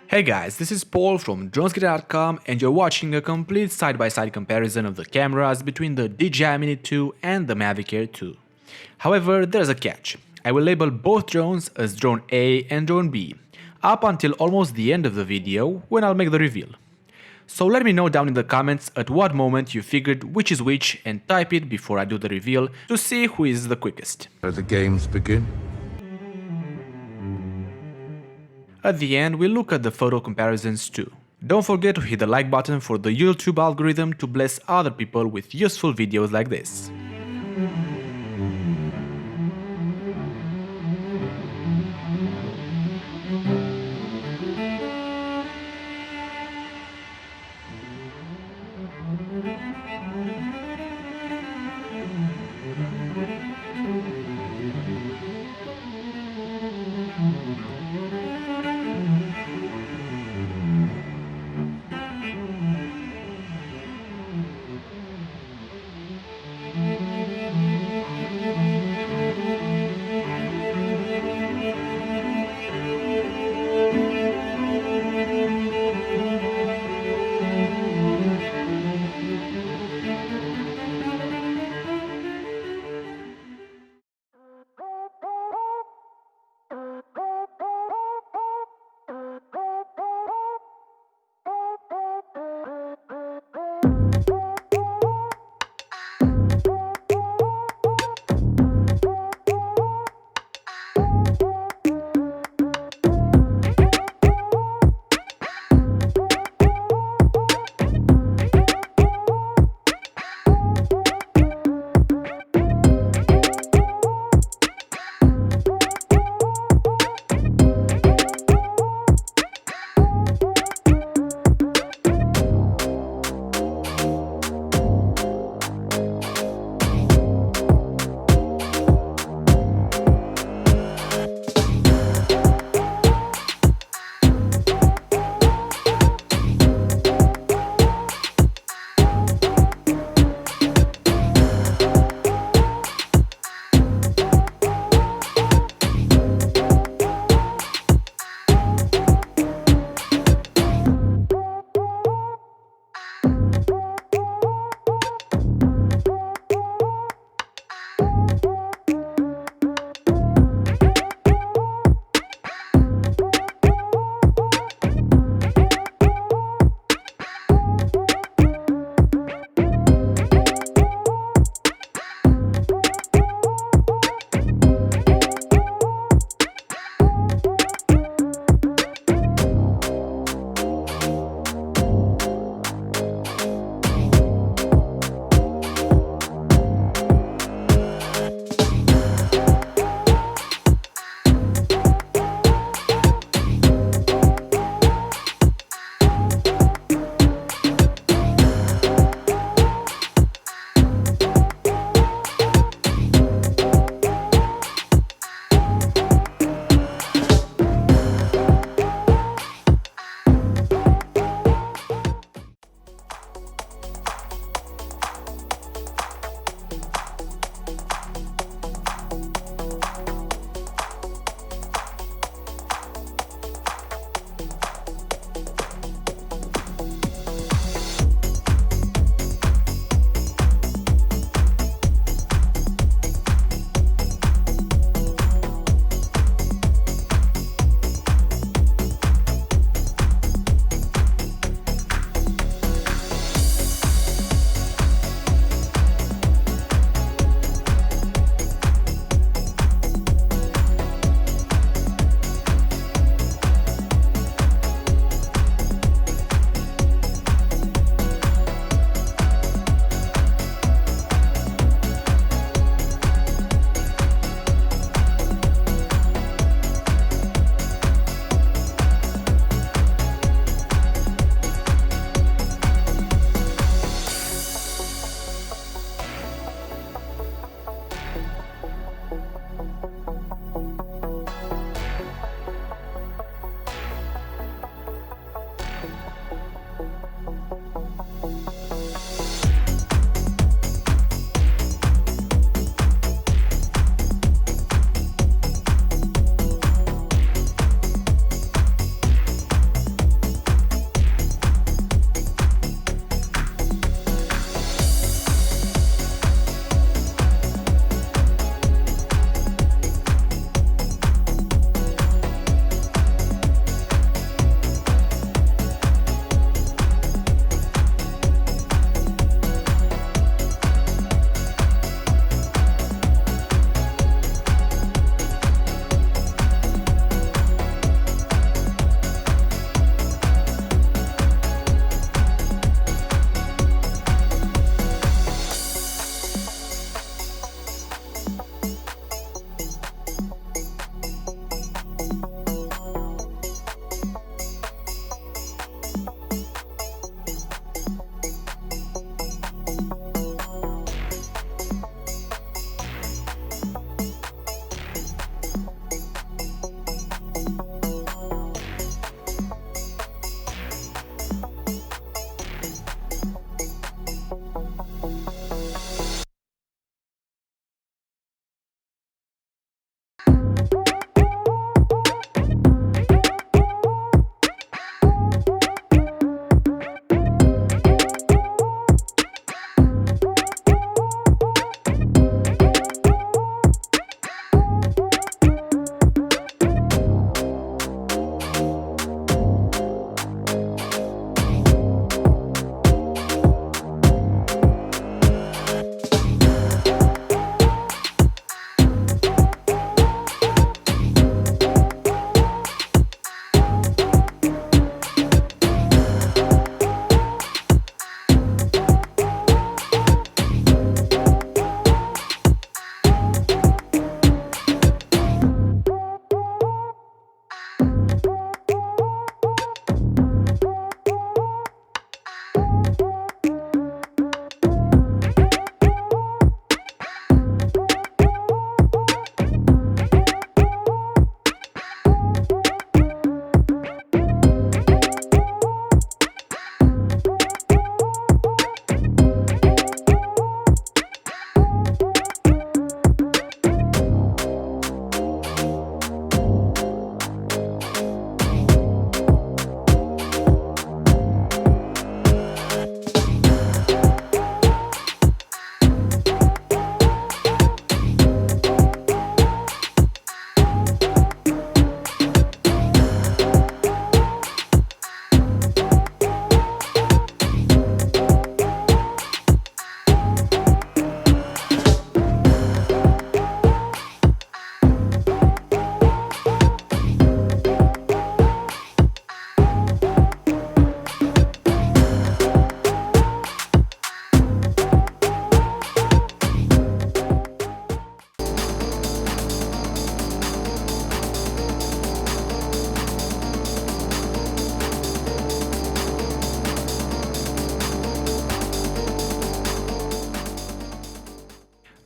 Hey guys, this is Paul from dronesgear.com and you're watching a complete side-by-side comparison of the cameras between the DJI Mini 2 and the Mavic Air 2. However, there's a catch. I will label both drones as Drone A and Drone B, up until almost the end of the video when I'll make the reveal. So let me know down in the comments at what moment you figured which is which and type it before I do the reveal to see who is the quickest. Let the games begin. At the end, we'll look at the photo comparisons too. Don't forget to hit the like button for the YouTube algorithm to bless other people with useful videos like this.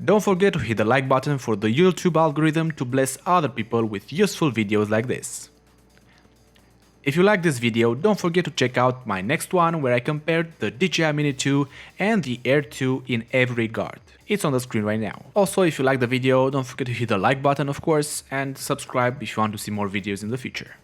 Don't forget to hit the like button for the YouTube algorithm to bless other people with useful videos like this. If you like this video, don't forget to check out my next one where I compared the DJI Mini 2 and the Air 2 in every regard. It's on the screen right now. Also, if you like the video, don't forget to hit the like button of course, and subscribe if you want to see more videos in the future.